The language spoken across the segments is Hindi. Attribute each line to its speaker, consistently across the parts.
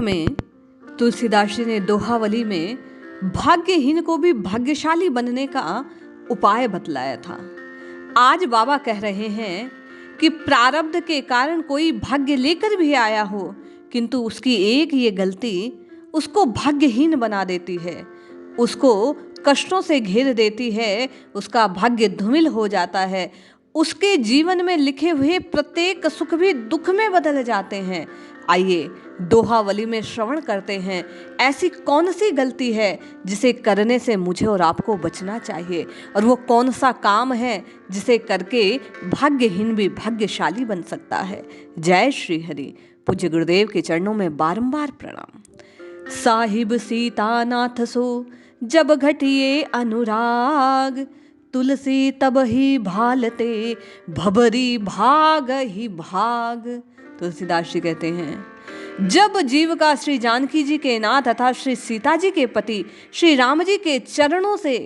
Speaker 1: में तुलसीदास जी ने दोहावली में भाग्यहीन को भी भाग्यशाली बनने का उपाय बतलाया था। आज बाबा कह रहे हैं कि प्रारब्ध के कारण कोई भाग्य लेकर भी आया हो, किंतु उसकी एक ये गलती उसको भाग्यहीन बना देती है, उसको कष्टों से घेर देती है, उसका भाग्य धूमिल हो जाता है, उसके जीवन में लिखे हुए प्रत्येक सुख भी दुख में बदल जाते हैं। आइए दोहावली में श्रवण करते हैं, ऐसी कौन सी गलती है जिसे करने से मुझे और आपको बचना चाहिए, और वो कौन सा काम है जिसे करके भाग्यहीन भी भाग्यशाली बन सकता है। जय श्री हरि। पूज्य गुरुदेव के चरणों में बारंबार प्रणाम। साहिब सीता नाथ सो जब घटिए अनुराग, तुलसी तब ही भालते भबरी भाग ही भाग। तुलसीदास जी कहते हैं, जब जीव का श्री जानकी जी के नाथ तथा श्री सीता जी के पति श्री राम जी के चरणों से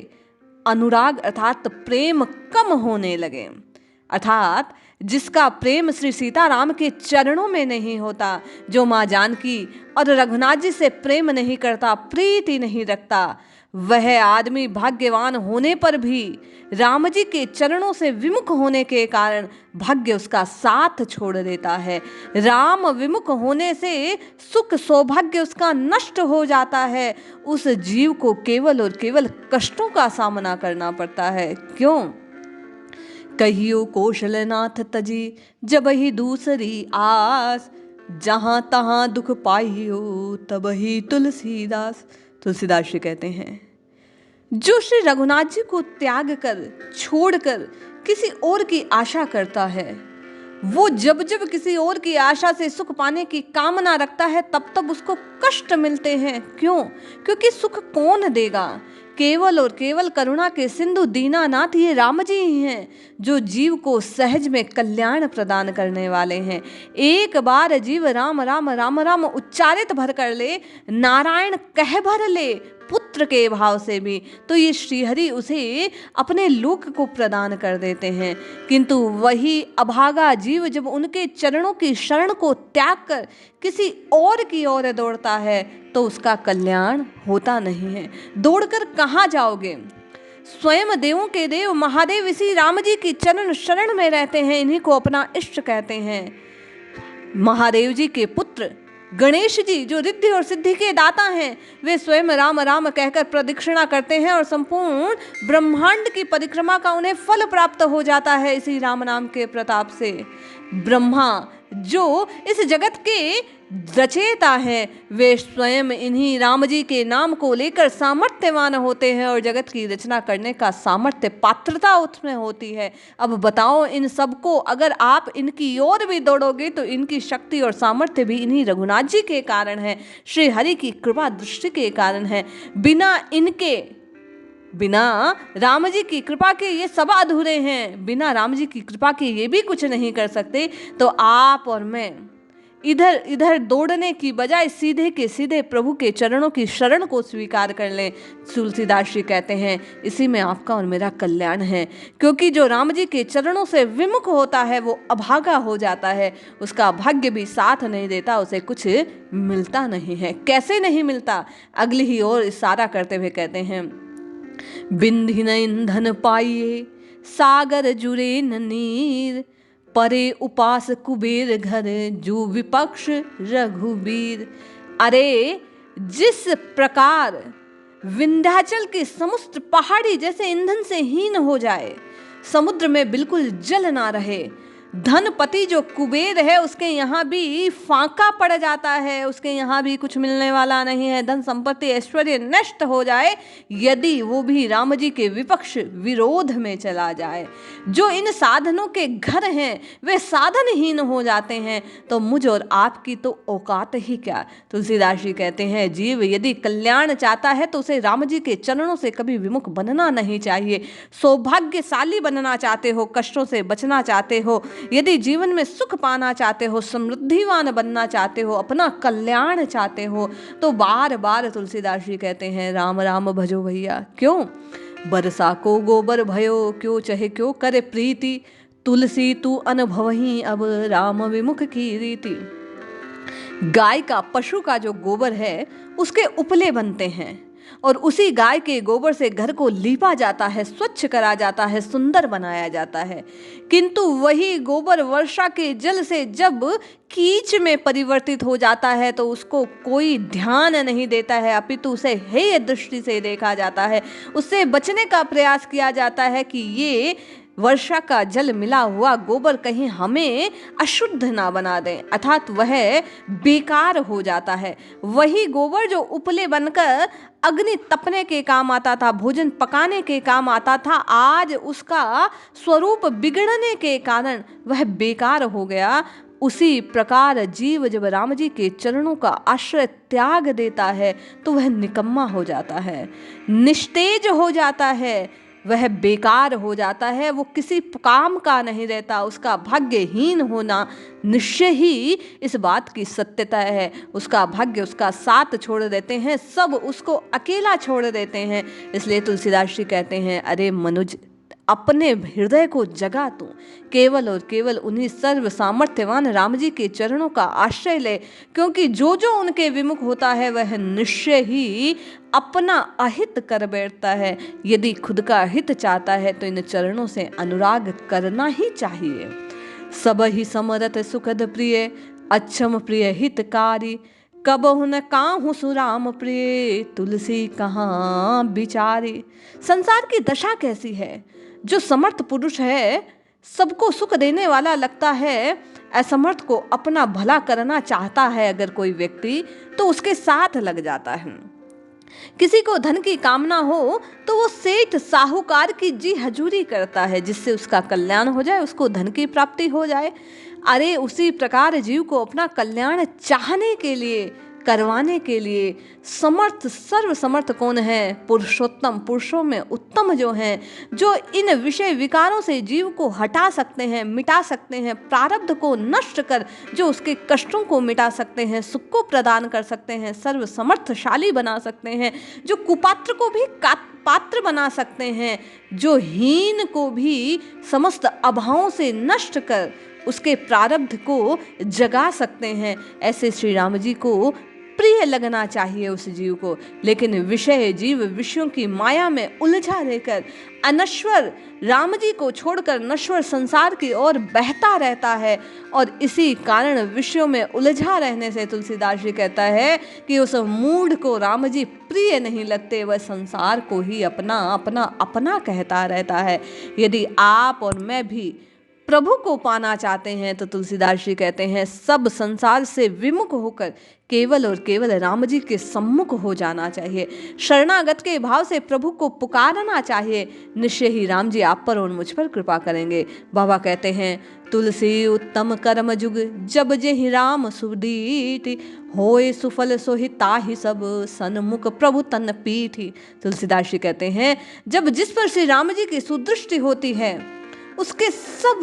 Speaker 1: अनुराग अर्थात प्रेम कम होने लगे, अर्थात जिसका प्रेम श्री सीताराम के चरणों में नहीं होता, जो माँ जानकी और रघुनाथ जी से प्रेम नहीं करता, प्रीति नहीं रखता, वह आदमी भाग्यवान होने पर भी राम जी के चरणों से विमुख होने के कारण भाग्य उसका साथ छोड़ देता है। राम विमुख होने से सुख सौभाग्य उसका नष्ट हो जाता है। उस जीव को केवल और केवल कष्टों का सामना करना पड़ता है। क्यों? कहियो कौशलनाथ तजी जब ही दूसरी आस, जहां तहां दुख पाइयो तब ही तुलसीदास। तुलसीदास जी कहते हैं, जो श्री रघुनाथ जी को त्याग कर छोड़कर किसी और की आशा करता है, वो जब जब किसी और की आशा से सुख पाने की कामना रखता है, तब तब उसको कष्ट मिलते हैं। क्यों? क्योंकि सुख कौन देगा? केवल और केवल करुणा के सिंधु दीनानाथ ये राम जी ही हैं, जो जीव को सहज में कल्याण प्रदान करने वाले हैं। एक बार जीव राम राम राम राम उच्चारित भर कर ले, नारायण कह भर ले पुत्र के भाव से भी, तो ये श्रीहरि उसे अपने लोक को प्रदान कर देते हैं। किंतु वही अभागा जीव जब उनके चरणों की शरण को त्याग कर किसी और की ओर दौड़ता है, तो उसका कल्याण होता नहीं है। दौड़कर कहाँ जाओगे? स्वयं देवों के देव महादेव इसी राम जी की चरण शरण में रहते हैं, इन्हीं को अपना इष्ट कहते हैं। महादेव जी के पुत्र गणेश जी जो रिद्धि और सिद्धि के दाता हैं, वे स्वयं राम राम कहकर प्रदक्षिणा करते हैं और संपूर्ण ब्रह्मांड की परिक्रमा का उन्हें फल प्राप्त हो जाता है इसी राम नाम के प्रताप से। ब्रह्मा जो इस जगत के रचयिता हैं, वे स्वयं इन्हीं राम जी के नाम को लेकर सामर्थ्यवान होते हैं और जगत की रचना करने का सामर्थ्य पात्रता उसमें होती है। अब बताओ, इन सबको अगर आप इनकी ओर भी दौड़ोगे तो इनकी शक्ति और सामर्थ्य भी इन्हीं रघुनाथ जी के कारण है, श्री हरि की कृपा दृष्टि के कारण है। बिना राम जी की कृपा के ये सब अधूरे हैं, बिना राम जी की कृपा के ये भी कुछ नहीं कर सकते। तो आप और मैं इधर इधर दौड़ने की बजाय सीधे के सीधे प्रभु के चरणों की शरण को स्वीकार कर लें। तुलसीदास जी कहते हैं, इसी में आपका और मेरा कल्याण है। क्योंकि जो राम जी के चरणों से विमुख होता है वो अभागा हो जाता है, उसका भाग्य भी साथ नहीं देता, उसे कुछ मिलता नहीं है। कैसे नहीं मिलता? अगली ही ओर इशारा करते हुए कहते हैं, बिंधिन ईंधन पाइए सागर जुरे न नीर, परे उपास कुबेर घर जो विपक्ष रघुबीर। अरे जिस प्रकार विंध्याचल के समस्त पहाड़ी जैसे ईंधन से हीन हो जाए, समुद्र में बिल्कुल जल ना रहे, धनपति जो कुबेर है उसके यहाँ भी फाका पड़ जाता है, उसके यहाँ भी कुछ मिलने वाला नहीं है, धन संपत्ति ऐश्वर्य नष्ट हो जाए, यदि वो भी राम जी के विपक्ष विरोध में चला जाए, जो इन साधनों के घर हैं वे साधनहीन हो जाते हैं, तो मुझ और आपकी तो औकात ही क्या। तुलसीदास जी कहते हैं, जीव यदि कल्याण चाहता है तो उसे राम जी के चरणों से कभी विमुख बनना नहीं चाहिए। सौभाग्यशाली बनना चाहते हो, कष्टों से बचना चाहते हो, यदि जीवन में सुख पाना चाहते हो, समृद्धिवान बनना चाहते हो, अपना कल्याण चाहते हो, तो बार बार तुलसीदास जी कहते हैं, राम राम भजो भैया। क्यों? बरसा को गोबर भयो, क्यों चहे क्यों करे प्रीति, तुलसी तू अनुभवही अब राम विमुख की रीति। गाय का, पशु का जो गोबर है उसके उपले बनते हैं और उसी गाय के गोबर से घर को लीपा जाता है, स्वच्छ करा जाता है, सुंदर बनाया जाता है। किंतु वही गोबर वर्षा के जल से जब कीच में परिवर्तित हो जाता है तो उसको कोई ध्यान नहीं देता है, अपितु उसे हेय दृष्टि से देखा जाता है। उससे बचने का प्रयास किया जाता है कि ये वर्षा का जल मिला हुआ गोबर कहीं हमें अशुद्ध ना बना दें, अर्थात वह बेकार हो जाता है। वही गोबर जो उपले बनकर अग्नि तपने के काम आता था, भोजन पकाने के काम आता था, आज उसका स्वरूप बिगड़ने के कारण वह बेकार हो गया। उसी प्रकार जीव जब राम जी के चरणों का आश्रय त्याग देता है तो वह निकम्मा हो जाता है, निस्तेज हो जाता है, वह बेकार हो जाता है, वो किसी काम का नहीं रहता। उसका भाग्यहीन होना निश्चय ही इस बात की सत्यता है। उसका भाग्य उसका साथ छोड़ देते हैं, सब उसको अकेला छोड़ देते हैं। इसलिए तुलसीदास जी कहते हैं, अरे मनुज अपने हृदय को जगा तू, केवल और केवल उन्हीं सर्व सामर्थ्यवान राम जी के चरणों का आश्रय ले, क्योंकि जो जो उनके विमुख होता है वह निश्चय ही अपना अहित कर बैठता है। यदि खुद का हित चाहता है तो इन चरणों से अनुराग करना ही चाहिए। सब ही समरथ सुखद प्रिय, अच्छम प्रिय हितकारी, कबहु न काहू सुराम प्रिय, तुलसी कहाँ बिचारी। संसार की दशा कैसी है, जो समर्थ पुरुष है, सबको सुख देने वाला लगता है, असमर्थ को अपना भला करना चाहता है अगर कोई व्यक्ति तो उसके साथ लग जाता है। किसी को धन की कामना हो तो वो सेठ साहूकार की जी हजूरी करता है, जिससे उसका कल्याण हो जाए, उसको धन की प्राप्ति हो जाए। अरे उसी प्रकार जीव को अपना कल्याण चाहने के लिए, करवाने के लिए समर्थ, सर्व समर्थ कौन है? पुरुषोत्तम, पुरुषों में उत्तम जो हैं, जो इन विषय विकारों से जीव को हटा सकते हैं, मिटा सकते हैं, प्रारब्ध को नष्ट कर जो उसके कष्टों को मिटा सकते हैं, सुख को प्रदान कर सकते हैं, सर्व समर्थशाली बना सकते हैं, जो कुपात्र को भी पात्र बना सकते हैं, जो हीन को भी समस्त अभावों से नष्ट कर उसके प्रारब्ध को जगा सकते हैं। ऐसे श्री राम जी को प्रिय लगना चाहिए उस जीव को। लेकिन विषय जीव विषयों की माया में उलझा रहकर अनश्वर राम जी को छोड़कर नश्वर संसार की ओर बहता रहता है, और इसी कारण विषयों में उलझा रहने से तुलसीदास जी कहता है कि उस मूढ़ को राम जी प्रिय नहीं लगते, वह संसार को ही अपना अपना अपना कहता रहता है। यदि आप और मैं भी प्रभु को पाना चाहते हैं तो तुलसीदास जी कहते हैं, सब संसार से विमुख होकर केवल और केवल राम जी के सम्मुख हो जाना चाहिए। शरणागत के भाव से प्रभु को पुकारना चाहिए। निश्चय ही राम जी आप पर और मुझ पर कृपा करेंगे। बाबा कहते हैं, तुलसी उत्तम कर्म जुग, जब जेहि राम सुदीति, होए सुफल सोहि ताहि सब, सन्मुख प्रभु तन पीठी। तुलसीदास जी कहते हैं, जब जिस पर श्री राम जी की सुदृष्टि होती है उसके सब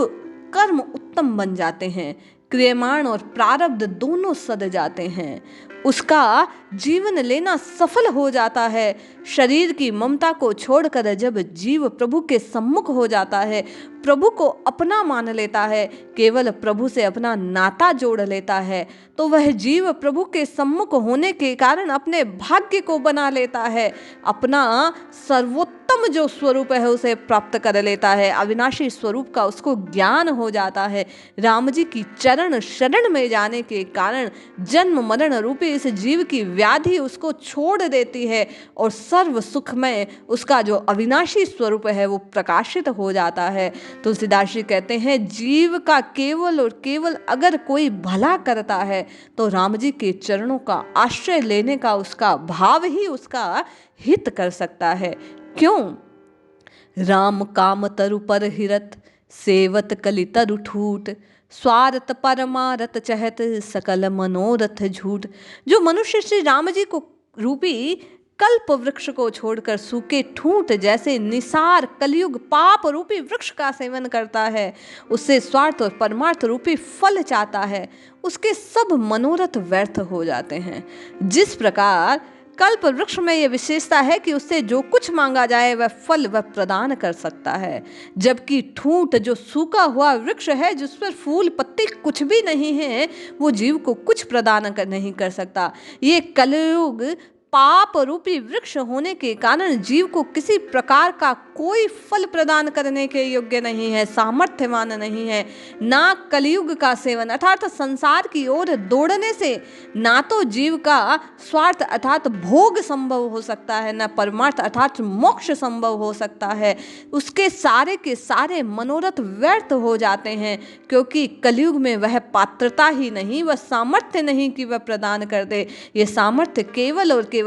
Speaker 1: कर्म उत्तम बन जाते हैं, क्रियमाण और प्रारब्ध दोनों सद जाते हैं, उसका जीवन लेना सफल हो जाता है। शरीर की ममता को छोड़कर जब जीव प्रभु के सम्मुख हो जाता है, प्रभु को अपना मान लेता है, केवल प्रभु से अपना नाता जोड़ लेता है, तो वह जीव प्रभु के सम्मुख होने के कारण अपने भाग्य को बना लेता है, अपना सर्वोत्तम जो स्वरूप है उसे प्राप्त कर लेता है। अविनाशी स्वरूप का उसको ज्ञान हो जाता है। राम जी की चरण शरण में जाने के कारण जन्म मरण रूपी इस जीव की व्याधि उसको छोड़ देती है और सर्व सुखमय उसका जो अविनाशी स्वरूप है वो प्रकाशित हो जाता है। तुलसीदास जी कहते हैं, जीव का केवल और केवल अगर कोई भला करता है तो राम जी के चरणों का आश्रय लेने का उसका भाव ही उसका हित कर सकता है। क्यों? राम काम तरु पर हिरत, सेवत कलि तरु ठूट, स्वार्थ परमारथ चहत, सकल मनोरथ झूठ। जो मनुष्य श्री राम जी को रूपी कल्प वृक्ष को छोड़कर सूखे ठूंठ जैसे निसार कलयुग पाप रूपी वृक्ष का सेवन करता है, उससे स्वार्थ और परमार्थ रूपी फल चाहता है, उसके सब मनोरथ व्यर्थ हो जाते हैं। जिस प्रकार कल्प वृक्ष में यह विशेषता है कि उससे जो कुछ मांगा जाए वह फल वह प्रदान कर सकता है, जबकि ठूंठ जो सूखा हुआ वृक्ष है जिस पर फूल पत्ती कुछ भी नहीं है, वो जीव को कुछ प्रदान नहीं कर सकता। ये कलयुग पाप रूपी वृक्ष होने के कारण जीव को किसी प्रकार का कोई फल प्रदान करने के योग्य नहीं है, सामर्थ्यवान नहीं है। ना कलयुग का सेवन अर्थात संसार की ओर दौड़ने से ना तो जीव का स्वार्थ अर्थात भोग संभव हो सकता है, ना परमार्थ अर्थात मोक्ष संभव हो सकता है। उसके सारे के सारे मनोरथ व्यर्थ हो जाते हैं, क्योंकि कलयुग में वह पात्रता ही नहीं, वह सामर्थ्य नहीं कि वह प्रदान कर दे। ये सामर्थ्य केवल और केवल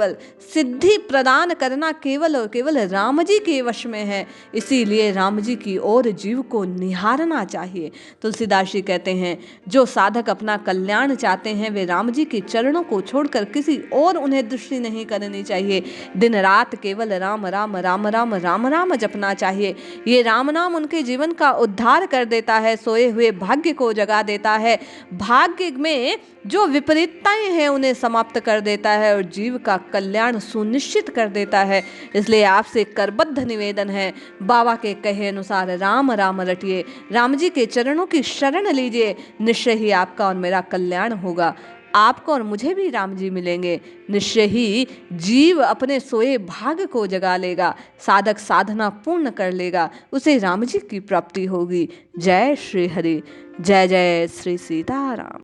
Speaker 1: सिद्धि प्रदान करना केवल और केवल राम जी के वश में है। इसीलिए राम जी की ओर जीव को निहारना चाहिए। तुलसीदास जी कहते हैं, जो साधक अपना कल्याण चाहते हैं वे राम जी के चरणों को छोड़कर किसी और उन्हें दृष्टि नहीं करनी चाहिए। दिन रात केवल राम राम राम राम राम राम जपना चाहिए। ये राम नाम उनके जीवन का उद्धार कर देता है, सोए हुए भाग्य को जगा देता है, भाग्य में जो विपरीतताएं हैं उन्हें समाप्त कर देता है और जीव का कल्याण सुनिश्चित कर देता है। इसलिए आपसे करबद्ध निवेदन है, बाबा के कहे अनुसार राम राम रटिए, राम जी के चरणों की शरण लीजिए, निश्चय ही आपका और मेरा कल्याण होगा। आपको और मुझे भी राम जी मिलेंगे। निश्चय ही जीव अपने सोए भाग को जगा लेगा, साधक साधना पूर्ण कर लेगा, उसे राम जी की प्राप्ति होगी। जय श्री हरि, जय जय श्री सीताराम।